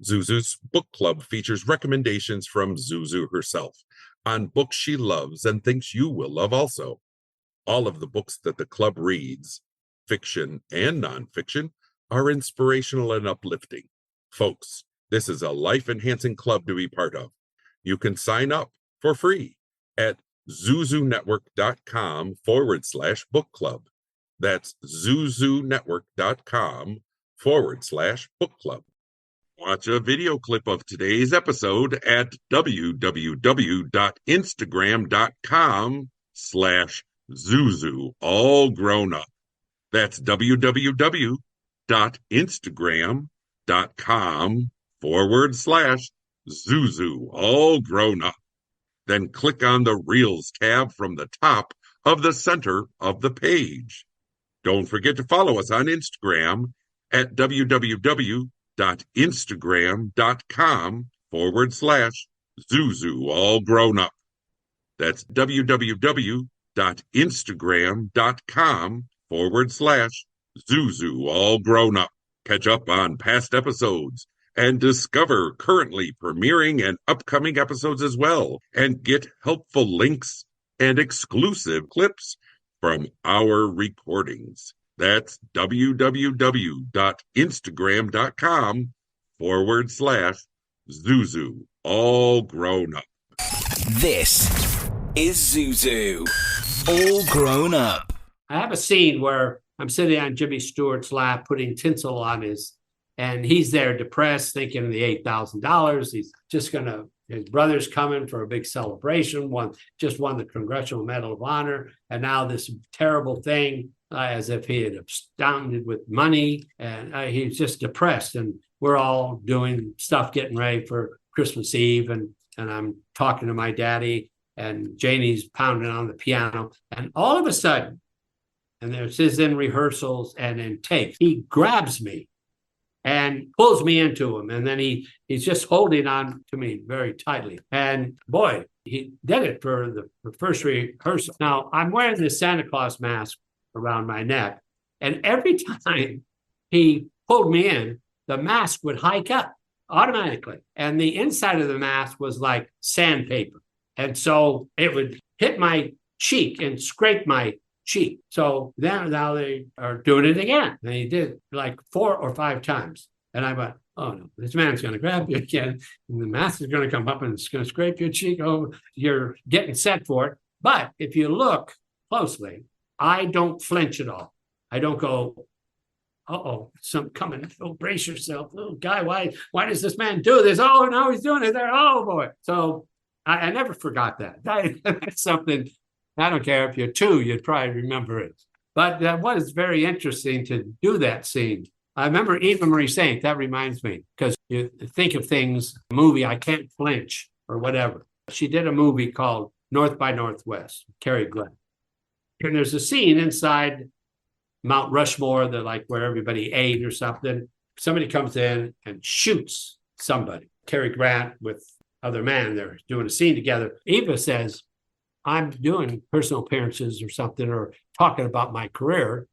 Zuzu's book club features recommendations from Zuzu herself on books she loves and thinks you will love also. All of the books that the club reads, fiction and nonfiction, are inspirational and uplifting. Folks, this is a life-enhancing club to be part of. You can sign up for free at zuzunetwork.com/book club. That's zuzunetwork.com/book club. Watch a video clip of today's episode at www.instagram.com/Zuzu, all grown up. That's www.instagram.com/Zuzu, all grown up. Then click on the Reels tab from the top of the center of the page. Don't forget to follow us on Instagram at www.instagram.com/Zuzu, all grown up. That's www.instagram.com/Zuzu, all grown up. Catch up on past episodes and discover currently premiering and upcoming episodes as well, and get helpful links and exclusive clips from our recordings. That's www.instagram.com/Zuzu, all grown up. This is Zuzu, all grown up. I have a scene where I'm sitting on Jimmy Stewart's lap, putting tinsel on and he's there depressed, thinking of the $8,000. He's just his brother's coming for a big celebration, just won the Congressional Medal of Honor, and now this terrible thing, as if he had absconded with money, and he's just depressed, and we're all doing stuff, getting ready for Christmas Eve, and I'm talking to my daddy, and Janie's pounding on the piano, and all of a sudden, and this is in rehearsals and in tape, he grabs me and pulls me into him. And then he's just holding on to me very tightly. And boy, he did it for the first rehearsal. Now, I'm wearing this Santa Claus mask around my neck. And every time he pulled me in, the mask would hike up automatically. And the inside of the mask was like sandpaper. And so it would hit my cheek and scrape my cheap. So now they are doing it again. And he did like 4 or 5 times. And I went, oh no, this man's going to grab you again. And the mask is going to come up and it's going to scrape your cheek. Oh, you're getting set for it. But if you look closely, I don't flinch at all. I don't go, uh-oh, something coming. Oh, brace yourself. Oh, guy, why does this man do this? Oh, no, he's doing it there. Oh, boy. So I never forgot that. That's something. I don't care if you're 2, you'd probably remember it. But that was very interesting to do that scene. I remember Eva Marie saying, that reminds me, because you think of things, a movie, I Can't Flinch, or whatever. She did a movie called North by Northwest, Cary Grant. And there's a scene inside Mount Rushmore, like where everybody ate or something. Somebody comes in and shoots somebody. Cary Grant with other man, they're doing a scene together. Eva says, I'm doing personal appearances or something, or talking about my career.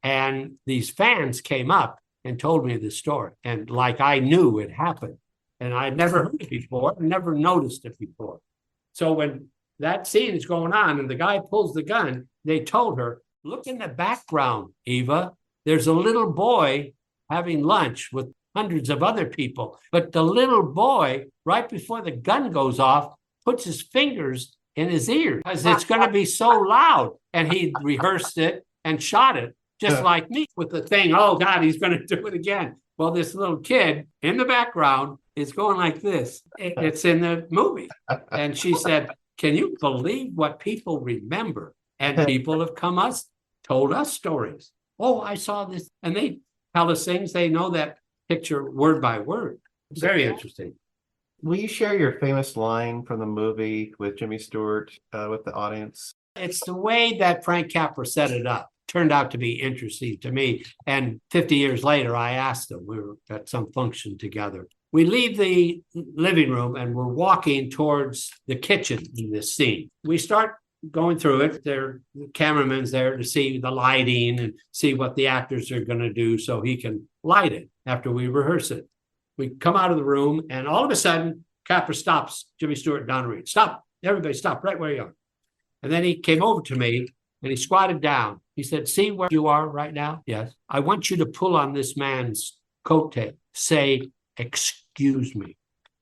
And these fans came up and told me this story. And like I knew it happened. And I'd never heard it before, never noticed it before. So when that scene is going on and the guy pulls the gun, they told her, look in the background, Eva. There's a little boy having lunch with hundreds of other people. But the little boy, right before the gun goes off, puts his fingers in his ears because it's going to be so loud. And he rehearsed it and shot it just like me with the thing. Oh, God, he's going to do it again. Well, this little kid in the background is going like this. It's in the movie. And she said, can you believe what people remember? And people have told us stories. Oh, I saw this. And they tell us things. They know that picture word by word. It's very interesting. Will you share your famous line from the movie with Jimmy Stewart with the audience? It's the way that Frank Capra set it up. Turned out to be interesting to me. And 50 years later, I asked him, we were at some function together. We leave the living room and we're walking towards the kitchen in this scene. We start going through it. The cameraman's there to see the lighting and see what the actors are going to do so he can light it after we rehearse it. we come out of the room, and all of a sudden, Capper stops Jimmy Stewart and Donna Reed. Stop. Everybody stop right where you are. And then he came over to me and he squatted down. He said, see where you are right now? Yes. I want you to pull on this man's coattail. Say, excuse me.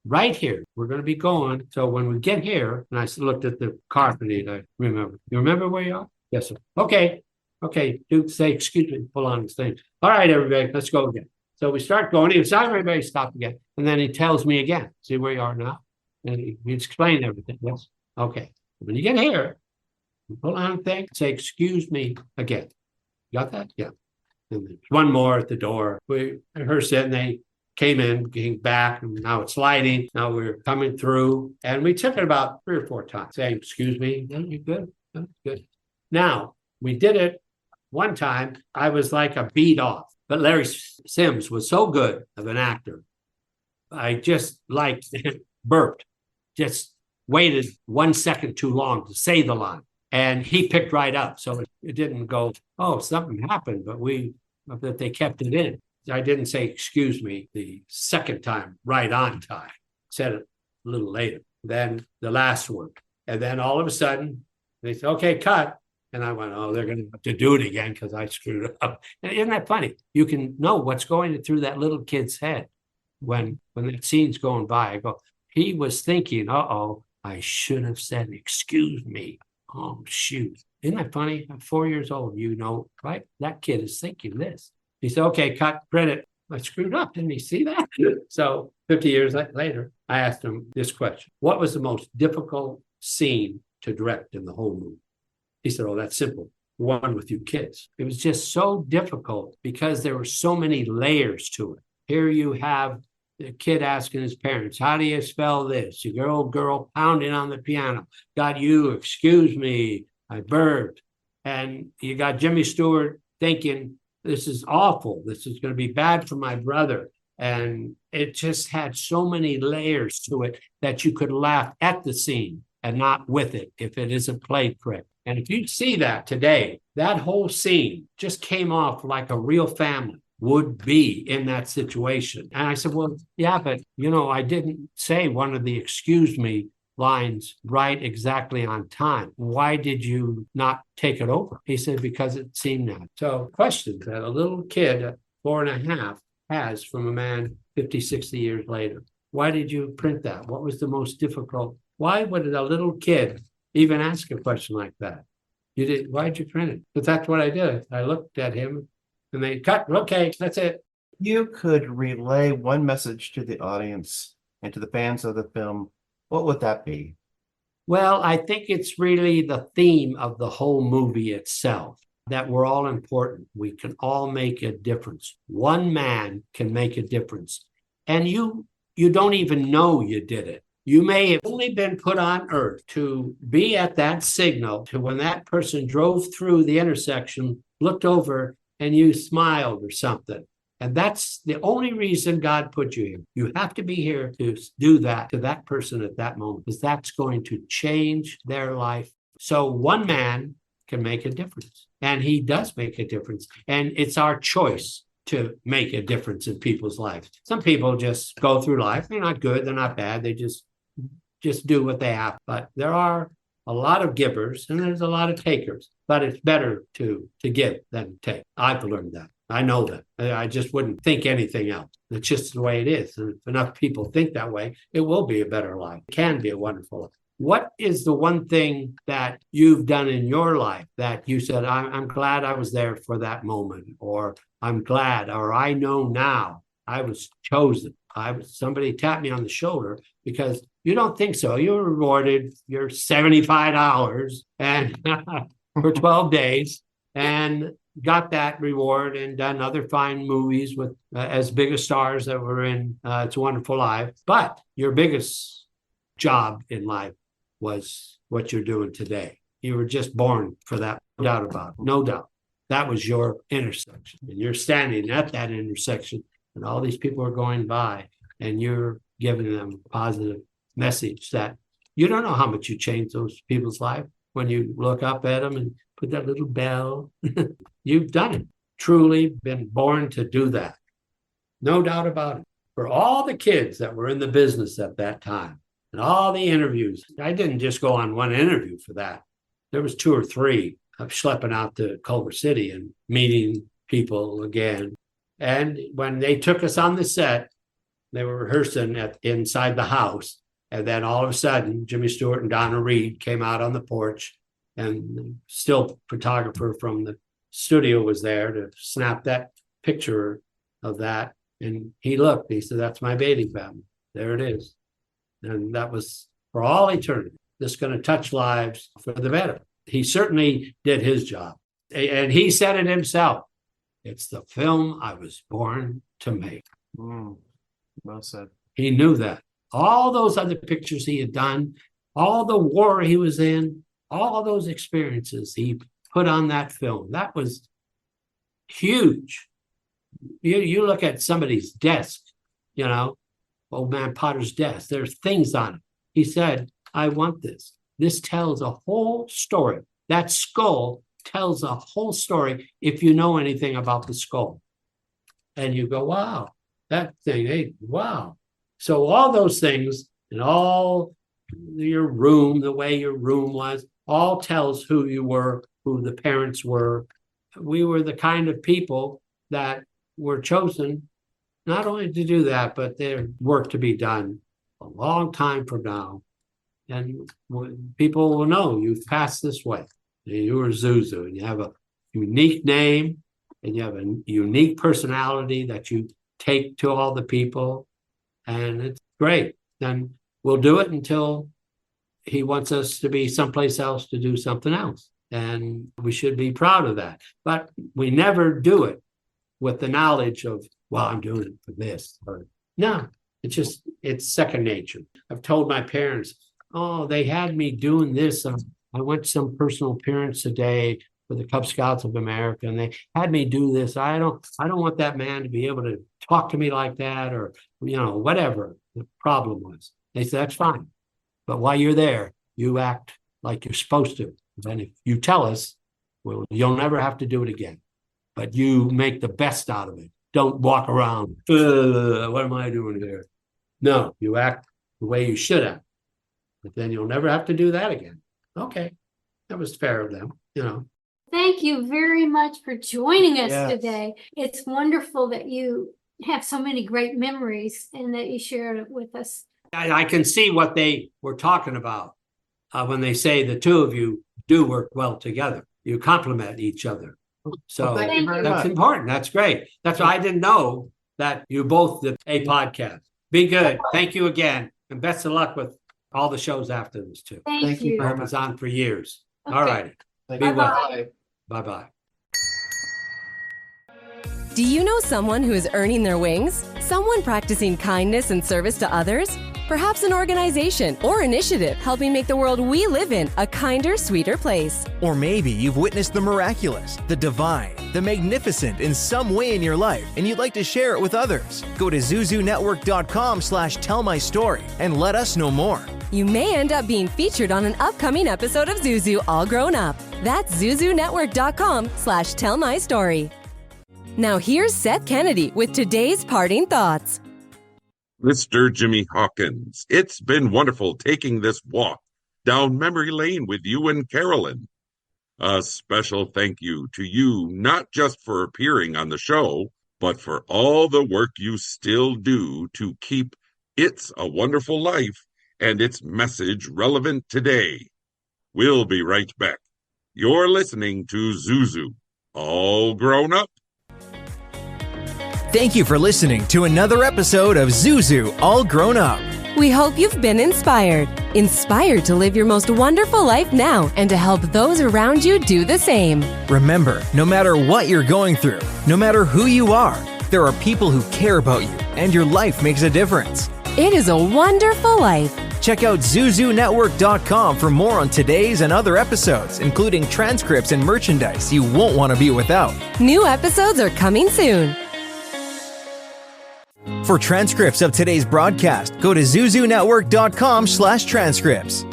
Right here. We're going to be going. So when we get here, and I looked at the carpet and I remember. You remember where you are? Yes, sir. Okay. Okay. Dude, say, excuse me. Pull on this thing. All right, everybody, let's go again. So we start going. He said, everybody stop again. And then he tells me again, see where you are now? And he explained everything. Yes. Okay. When you get here, pull on the thing, say, excuse me again. Got that? Yeah. And there's one more at the door. We rehearsed it and they came back, and now it's lighting. Now we're coming through. And we took it about 3 or 4 times, saying, excuse me. No, you're good. No, good. Now, we did it one time. I was like a beat off. But Larry Sims was so good of an actor. I just burped, just waited 1 second too long to say the line. And he picked right up. So it didn't go, oh, something happened, but they kept it in. I didn't say, excuse me, the second time, right on time. Said it a little later. Then the last word. And then all of a sudden, they said, okay, cut. And I went, oh, they're going to have to do it again because I screwed it up. And isn't that funny? You can know what's going through that little kid's head when that scene's going by. I go, he was thinking, uh-oh, I should have said, excuse me. Oh, shoot. Isn't that funny? I'm 4 years old, you know, right? That kid is thinking this. He said, okay, cut, credit. I screwed up. Didn't he see that? So 50 years later, I asked him this question. What was the most difficult scene to direct in the whole movie? He said, oh, that's simple. One with you kids. It was just so difficult because there were so many layers to it. Here you have the kid asking his parents, how do you spell this? Your old girl pounding on the piano. Got you, excuse me, I burped. And you got Jimmy Stewart thinking, this is awful. This is going to be bad for my brother. And it just had so many layers to it that you could laugh at the scene and not with it if it isn't played correct. And if you see that today, that whole scene just came off like a real family would be in that situation. And I said, well, yeah, but, you know, I didn't say one of the excuse me lines right exactly on time. Why did you not take it over? He said, because it seemed that. So questions that a little kid at 4.5 has from a man 50, 60 years later. Why did you print that? What was the most difficult? Why would a little kid even ask a question like that? Why'd you print it? But that's what I did. I looked at him and they cut. Okay, that's it. You could relay one message to the audience and to the fans of the film. What would that be? Well, I think it's really the theme of the whole movie itself, that we're all important. We can all make a difference. One man can make a difference. And you don't even know you did it. You may have only been put on earth to be at that signal to when that person drove through the intersection, looked over, and you smiled or something. And that's the only reason God put you here. You have to be here to do that to that person at that moment, because that's going to change their life. So one man can make a difference, and he does make a difference. And it's our choice to make a difference in people's lives. Some people just go through life. They're not good. They're not bad. They just do what they have. But there are a lot of givers and there's a lot of takers. But it's better to give than take. I've learned that. I know that. I just wouldn't think anything else. It's just the way it is. And if enough people think that way, it will be a better life. It can be a wonderful life. What is the one thing that you've done in your life that you said, I'm glad I was there for that moment, or I'm glad, or I know now I was chosen. Somebody tapped me on the shoulder, because you don't think so. You were rewarded your $75 and for 12 days and got that reward and done other fine movies with as big as stars that were in It's a Wonderful Life. But your biggest job in life was what you're doing today. You were just born for that, no doubt about it. No doubt. That was your intersection. And you're standing at that intersection, and all these people are going by, and you're giving them a positive message that you don't know how much you change those people's life when you look up at them and put that little bell. You've done it. Truly been born to do that. No doubt about it. for all the kids that were in the business at that time and all the interviews. I didn't just go on one interview for that. There was 2 or 3 of schlepping out to Culver City and meeting people again. And when they took us on the set, they were rehearsing inside the house. And then all of a sudden, Jimmy Stewart and Donna Reed came out on the porch, and the still photographer from the studio was there to snap that picture of that. And he looked, he said, "That's my bathing fountain. There it is." And that was for all eternity. This is going to touch lives for the better. He certainly did his job. And he said it himself. It's the film I was born to make. Well said. He knew that. All those other pictures he had done, all the war he was in, all those experiences he put on that film. That was huge. You look at somebody's desk, Old Man Potter's desk, there's things on it. He said, "I want this. This tells a whole story. That skull tells a whole story if you know anything about the skull." And you go, wow, that thing, hey, wow. So all those things and all your room, the way your room was, all tells who you were, who the parents were. We were the kind of people that were chosen not only to do that, but there's work to be done a long time from now. And people will know you've passed this way. You were Zuzu, and you have a unique name, and you have a unique personality that you take to all the people, and it's great. And we'll do it until he wants us to be someplace else to do something else. And we should be proud of that. But we never do it with the knowledge of, well, I'm doing it for this. Or, no, it's second nature. I've told my parents, oh, they had me doing this. I went to some personal appearance today for the Cub Scouts of America, and they had me do this. I don't want that man to be able to talk to me like that, or whatever the problem was. They said, that's fine. But while you're there, you act like you're supposed to. And if you tell us, well, you'll never have to do it again. But you make the best out of it. Don't walk around, what am I doing here? No, you act the way you should act. But then you'll never have to do that again. Okay, that was fair of them, Thank you very much for joining us today. It's wonderful that you have so many great memories and that you shared it with us. I can see what they were talking about when they say the two of you do work well together. You complement each other. So that's important. That's great. That's why I didn't know that you both did a podcast. Be good. Thank you again. And best of luck with all the shows after this, too. Thank you. I was on for years. Okay. All righty. Be well. Bye-bye. Do you know someone who is earning their wings? Someone practicing kindness and service to others? Perhaps an organization or initiative helping make the world we live in a kinder, sweeter place. Or maybe you've witnessed the miraculous, the divine, the magnificent in some way in your life, and you'd like to share it with others. Go to zuzunetwork.com/tellmystory and let us know more. You may end up being featured on an upcoming episode of Zuzu All Grown Up. That's zuzunetwork.com/tellmystory. Now here's Seth Kennedy with today's parting thoughts. Mr. Jimmy Hawkins, it's been wonderful taking this walk down memory lane with you and Karolyn. A special thank you to you, not just for appearing on the show, but for all the work you still do to keep It's a Wonderful Life and its message relevant today. We'll be right back. You're listening to Zuzu, All Grown Up. Thank you for listening to another episode of Zuzu All Grown Up. We hope you've been inspired to live your most wonderful life now and to help those around you do the same. Remember, no matter what you're going through, no matter who you are, there are people who care about you and your life makes a difference. It is a wonderful life. Check out zuzunetwork.com for more on today's and other episodes, including transcripts and merchandise you won't want to be without. New episodes are coming soon. For transcripts of today's broadcast, go to zuzunetwork.com/transcripts.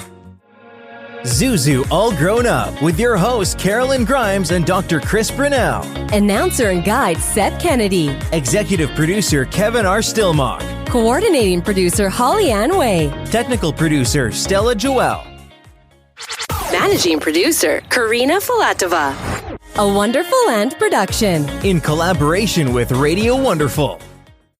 Zuzu All Grown Up with your hosts Karolyn Grimes and Dr. Chris Brunell. Announcer and guide Seth Kennedy. Executive producer Kevin R. Stillmock. Coordinating producer Holly Ann Way. Technical producer Stella Joelle. Managing producer Karina Filatova. A Wonderful Land production. In collaboration with Radio Wonderful.